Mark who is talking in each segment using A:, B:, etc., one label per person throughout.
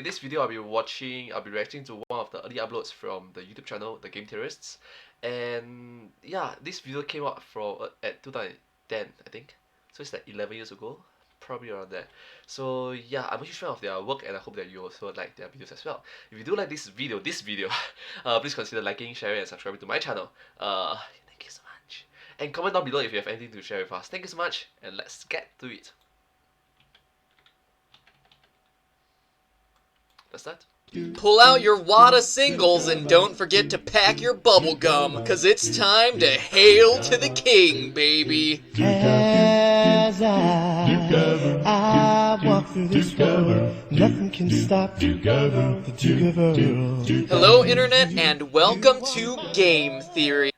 A: In this video, I'll be reacting to one of the early uploads from the YouTube channel, the Game Theorists. And yeah, this video came out at 2010, I think. So it's like 11 years ago, probably around there. So yeah, I'm a huge fan of their work, and I hope that you also like their videos as well. If you do like this video, please consider liking, sharing, and subscribing to my channel. Thank you so much. And comment down below if you have anything to share with us. Thank you so much, and let's get to it. That's that.
B: Pull out your wad of singles and don't forget to pack your bubble gum, cause it's time to hail to the king, baby.
C: As I walk through this world, nothing can stop the Duke of Earl.
B: Hello, Internet, and welcome to Game Theory.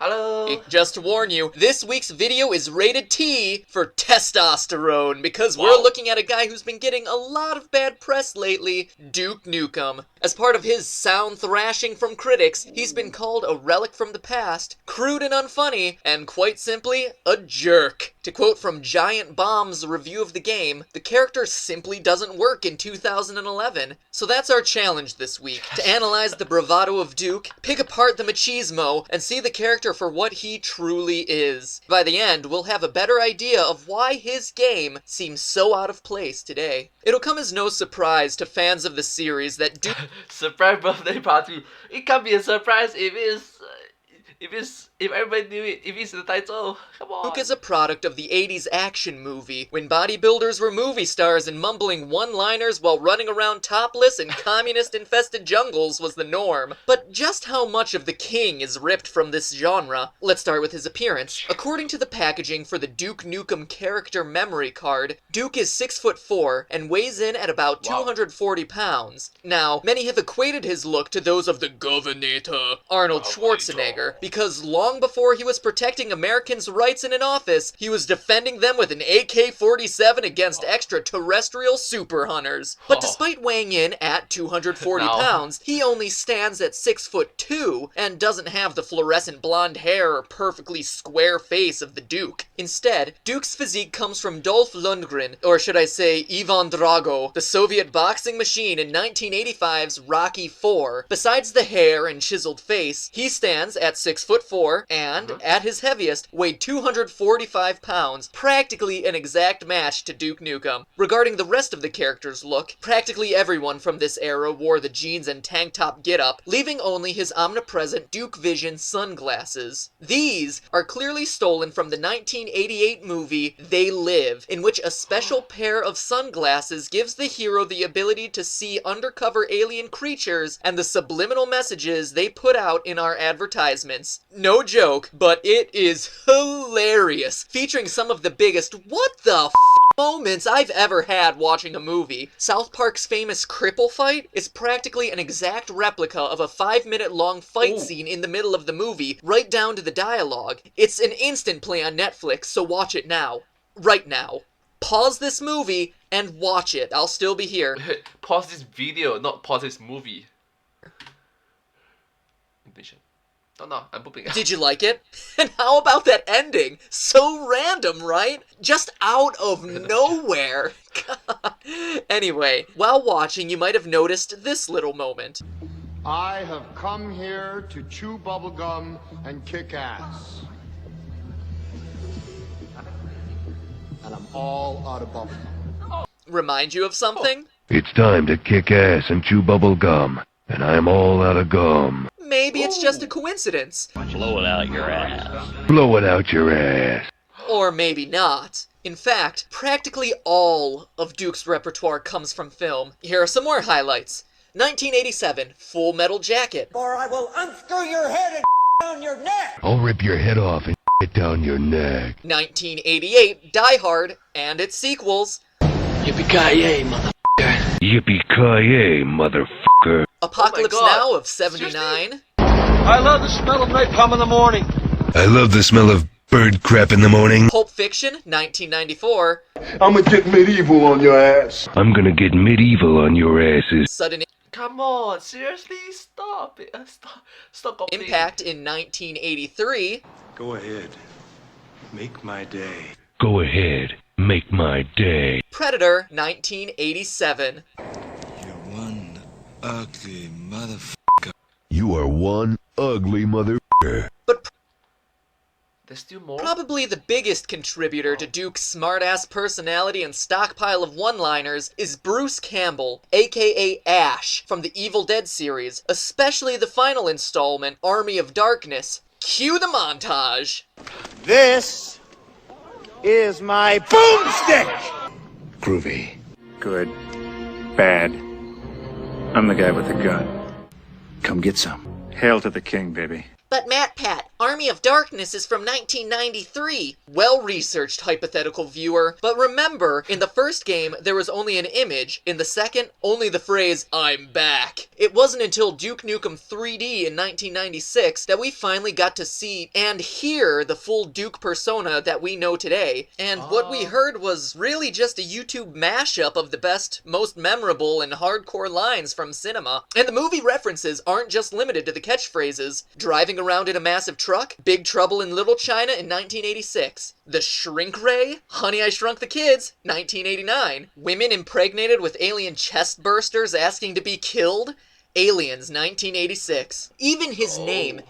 A: Hello!
B: Just to warn you, this week's video is rated T for testosterone, because we're looking at a guy who's been getting a lot of bad press lately, Duke Nukem. As part of his sound thrashing from critics, he's been called a relic from the past, crude and unfunny, and quite simply, a jerk. To quote from Giant Bomb's review of the game, the character simply doesn't work in 2011. So that's our challenge this week, to analyze the bravado of Duke, pick apart the machismo, and see the character for what he truly is. By the end, we'll have a better idea of why his game seems so out of place today. It'll come as no surprise to fans of the series that Duke...
A: Surprise birthday party! It can't be a surprise if everybody knew it, if it's in the title. Come on!
B: Duke is a product of the 80s action movie, when bodybuilders were movie stars and mumbling one-liners while running around topless in communist-infested jungles was the norm. But just how much of the king is ripped from this genre? Let's start with his appearance. According to the packaging for the Duke Nukem character memory card, Duke is 6'4" and weighs in at about 240 pounds. Now, many have equated his look to those of the Governator, Arnold Schwarzenegger, because long before he was protecting Americans' rights in an office, he was defending them with an AK-47 against extraterrestrial super hunters. But despite weighing in at 240 pounds, he only stands at 6'2" and doesn't have the fluorescent blonde hair or perfectly square face of the Duke. Instead, Duke's physique comes from Dolph Lundgren, or should I say Ivan Drago, the Soviet boxing machine in 1985's Rocky IV. Besides the hair and chiseled face, he stands at 6'4" and, at his heaviest, weighed 245 pounds, practically an exact match to Duke Nukem. Regarding the rest of the character's look, practically everyone from this era wore the jeans and tank top getup, leaving only his omnipresent Duke Vision sunglasses. These are clearly stolen from the 1988 movie They Live, in which a special pair of sunglasses gives the hero the ability to see undercover alien creatures and the subliminal messages they put out in our advertisements. No joke, but it is hilarious, featuring some of the biggest what the f moments I've ever had watching a movie. South Park's famous cripple fight is practically an exact replica of a 5-minute long fight scene in the middle of the movie, right down to the dialogue. It's an instant play on Netflix, so watch it now. Right now. Pause this movie and watch it. I'll still be here.
A: Pause this video, not pause this movie. No, I'm pooping.
B: Did you like it? And how about that ending? So random, right? Just out of nowhere. Anyway, while watching, you might have noticed this little moment.
D: I have come here to chew bubblegum and kick ass. And I'm all out of bubblegum.
B: Remind you of something?
E: It's time to kick ass and chew bubble gum, and I'm all out of gum.
B: Maybe it's just a coincidence.
F: Blow it out your ass.
E: Blow it out your ass.
B: Or maybe not. In fact, practically all of Duke's repertoire comes from film. Here are some more highlights. 1987, Full Metal Jacket.
G: Or I will unscrew your head and down your neck!
E: I'll rip your head off and it down your neck.
B: 1988, Die Hard, and its sequels.
F: Yippee-ki-yay, motherfucker.
E: Yippee-ki-yay, motherfucker.
B: Apocalypse Now of 79.
F: I love the smell of napalm in the morning.
E: I love the smell of bird crap in the morning.
B: Pulp Fiction, 1994.
D: I'm gonna get medieval on your ass.
E: I'm gonna get medieval on your asses.
B: Sudden
A: Come on, seriously, stop it. Stop complaining.
B: Impact in 1983.
H: Go ahead. Make my day.
E: Go ahead. Make my day.
B: Predator, 1987.
C: You're one
H: ugly motherfucker.
E: You are one ugly mother.
B: But
A: There's still more?
B: probably the biggest contributor to Duke's smart-ass personality and stockpile of one-liners is Bruce Campbell, aka Ash, from the Evil Dead series, especially the final installment, Army of Darkness. Cue the montage!
G: This is my boomstick!
H: Groovy. Good. Bad. I'm the guy with the gun. Come get some. Hail to the king, baby.
B: But MatPat, Army of Darkness is from 1993. Well-researched, hypothetical viewer. But remember, in the first game, there was only an image. In the second, only the phrase, "I'm back." It wasn't until Duke Nukem 3D in 1996 that we finally got to see and hear the full Duke persona that we know today. And what we heard was really just a YouTube mashup of the best, most memorable, and hardcore lines from cinema. And the movie references aren't just limited to the catchphrases. Driving around in a massive truck, Big Trouble in Little China in 1986. The Shrink Ray, Honey I Shrunk the Kids, 1989. Women impregnated with alien chest bursters asking to be killed, Aliens, 1986. Even his name,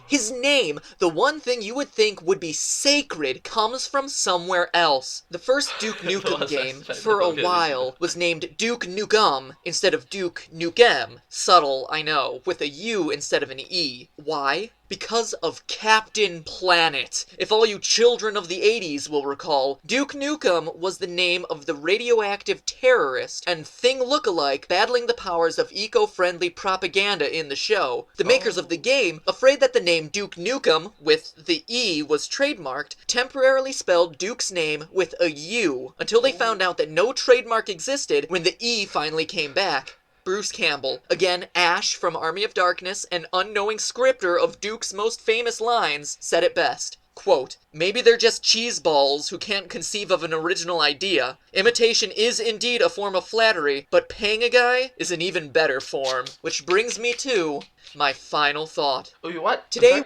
B: the one thing you would think would be sacred, comes from somewhere else. The first Duke Nukem game, for a while, was named Duke Nukem instead of Duke Nukem. Subtle, I know, with a U instead of an E. Why? Because of Captain Planet. If all you children of the 80s will recall, Duke Nukem was the name of the radioactive terrorist and thing lookalike battling the powers of eco-friendly propaganda in the show. The makers of the game, afraid that the name Duke Nukem, with the E, was trademarked, temporarily spelled Duke's name with a U, until they found out that no trademark existed when the E finally came back. Bruce Campbell, again Ash from Army of Darkness, an unknowing scripter of Duke's most famous lines, said it best. Quote, "Maybe they're just cheeseballs who can't conceive of an original idea. Imitation is indeed a form of flattery, but paying a guy is an even better form." Which brings me to my final thought.
A: Oh, you what?
B: Today-
A: I'm sorry?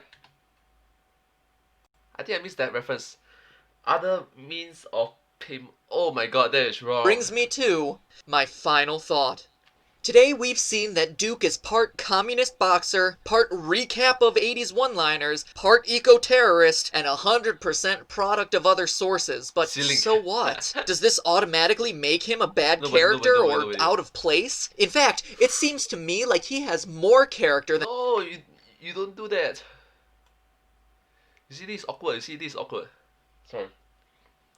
A: I think I missed that reference. Other means of payment. Oh my god, that is wrong.
B: Brings me to my final thought. Today we've seen that Duke is part communist boxer, part recap of 80s one-liners, part eco-terrorist, and 100% product of other sources. But
A: Silly.
B: so what? Does this automatically make him a bad
A: No,
B: character
A: no,
B: or out of place? In fact, it seems to me like he has more character than...
A: No, you don't do that. You see, this is awkward. You see, this is awkward. Sorry.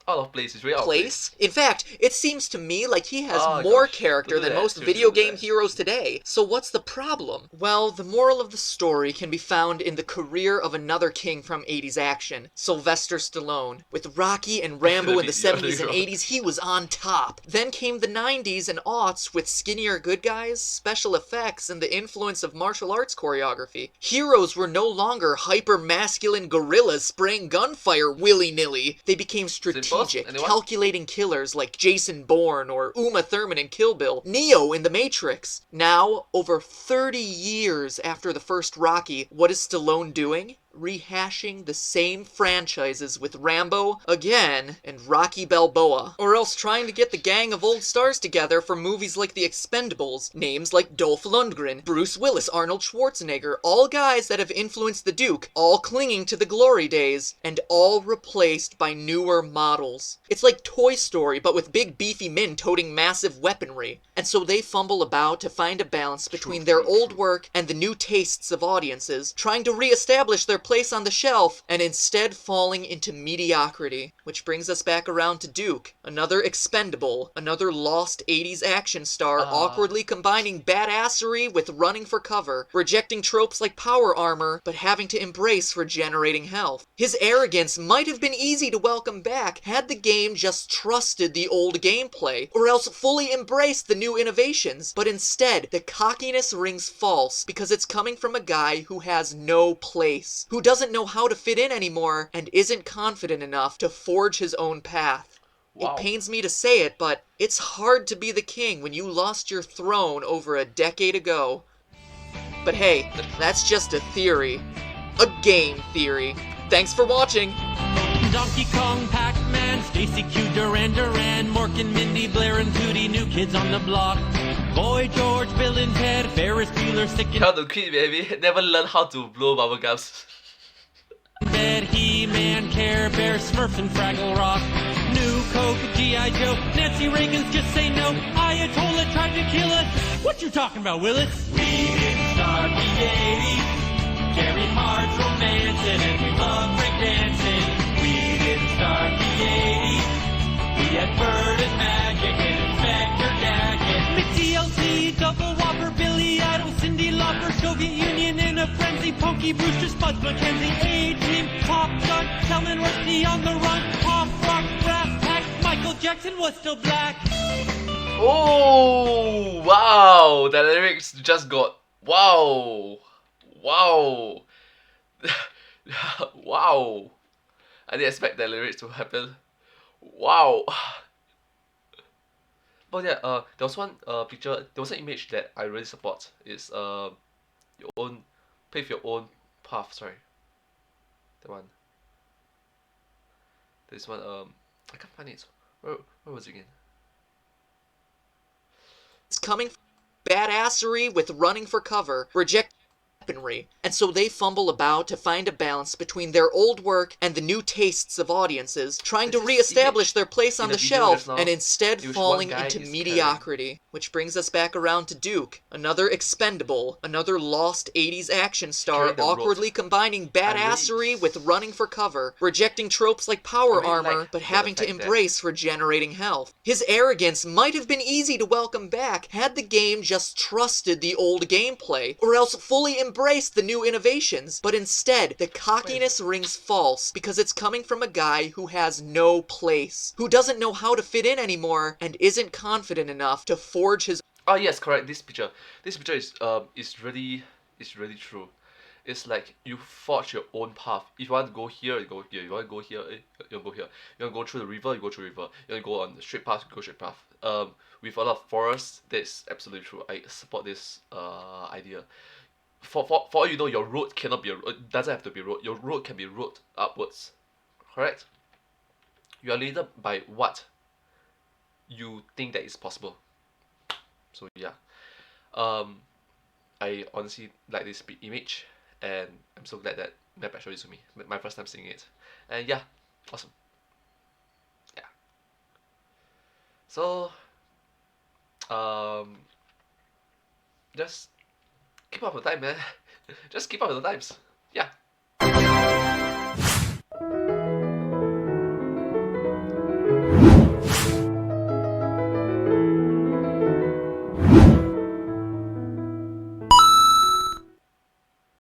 A: Out of place. It's very out of place.
B: In fact, it seems to me like he has
A: Oh,
B: more
A: gosh.
B: character
A: Don't do
B: than
A: that.
B: most
A: Seriously,
B: video
A: don't do
B: game
A: that.
B: heroes today. So what's the problem? Well, the moral of the story can be found in the career of another king from 80s action, Sylvester Stallone. With Rocky and Rambo in the 70s and 80s, he was on top. Then came the 90s and aughts with skinnier good guys, special effects, and the influence of martial arts choreography. Heroes were no longer hyper-masculine gorillas spraying gunfire willy-nilly. They became strategic,
A: Anyone?
B: calculating killers like Jason Bourne or Uma Thurman in Kill Bill, Neo in The Matrix. Now, over 30 years after the first Rocky, what is Stallone doing? Rehashing the same franchises with Rambo again and Rocky Balboa, or else trying to get the gang of old stars together for movies like The Expendables, names like Dolph Lundgren, Bruce Willis, Arnold Schwarzenegger, all guys that have influenced the Duke, all clinging to the glory days, and all replaced by newer models. It's like Toy Story, but with big beefy men toting massive weaponry. And so they fumble about to find a balance between their old work and the new tastes of audiences, trying to re-establish their place on the shelf, and instead falling into mediocrity. Which brings us back around to Duke, another expendable, another lost 80s action star, awkwardly combining badassery with running for cover, rejecting tropes like power armor, but having to embrace regenerating health. His arrogance might have been easy to welcome back had the game just trusted the old gameplay, or else fully embraced the new innovations, but instead, the cockiness rings false because it's coming from a guy who has no place, who doesn't know how to fit in anymore, and isn't confident enough to forge his own path.
A: Wow.
B: It pains me to say it, but it's hard to be the king when you lost your throne over a decade ago. But hey, that's just a theory. A game theory. Thanks for watching!
I: Donkey Kong, Pac-Man, Stacy Q, Duran Duran, Mork and Mindy, Blair and Tootie, New Kids on the Block, Boy George, Bill and Ted, Ferris Bueller, Sick and
A: How to quit, baby. Never learn how to blow bubble gums.
I: Dead, He-Man, Care Bear, Smurfs and Fraggle Rock, New Coke, G.I. Joe, Nancy Reagan's Just Say No, Ayatollah tried to kill us. What you talking about, Willis? We didn't start the 80s. Gary Hart's romancing and we love breakdancing. We didn't start the 80s. We had Bird and Magic and Inspector Gadget. Mitzi LT, Double Whopper, Billy Idol, Cindy Lauper, Soviet Union in a frenzy, Pokey Brewster, Spuds McKenzie, A-Team, Top Gun, Salman Rushdie on the run, Pop Rock, Brass Pack, Michael Jackson was still black.
A: Oh, wow. The lyrics just got... Wow. Wow. Wow. I didn't expect the lyrics to happen. Wow. But yeah, there was one picture, there was an image that I really support. It's your own, pave your own path, sorry. That one. This one, I can't find it. Where was it again?
B: It's coming from badassery with running for cover, reject weaponry, and so they fumble about to find a balance between their old work and the new tastes of audiences, trying to
A: This is
B: re-establish
A: image
B: their place on
A: in
B: the
A: the video
B: shelf
A: just now.
B: and instead
A: It was
B: falling
A: one guy
B: into
A: is
B: mediocrity. Which brings us back around to Duke, another expendable, another lost 80s action star
A: Carrying the rope.
B: awkwardly combining badassery
A: really-
B: with running for cover, rejecting tropes like power
A: I really
B: armor,
A: like
B: but
A: the
B: having to
A: fact that-
B: embrace regenerating health. His arrogance might have been easy to welcome back had the game just trusted the old gameplay, or else fully embraced the new innovations, but instead, the cockiness rings false because it's coming from a guy who has no place, who doesn't know how to fit in anymore, and isn't confident enough to forge his...
A: Oh yes, correct. This picture is really true. It's like you forge your own path. If you want to go here, you go here. You want to go here, you go here. You want to go through the river, you go through the river. You want to go on the straight path, you go straight path. With a lot of forests, that's absolutely true. I support this idea. For all you know, your road cannot be a road. It doesn't have to be a road. Your road can be road upwards. Correct? You are limited by what you think that is possible. So yeah, I honestly like this image, and I'm so glad that Map showed it to me. My first time seeing it, and yeah, awesome. Yeah. So, just keep up with the time, man. Just keep up with the times. Yeah.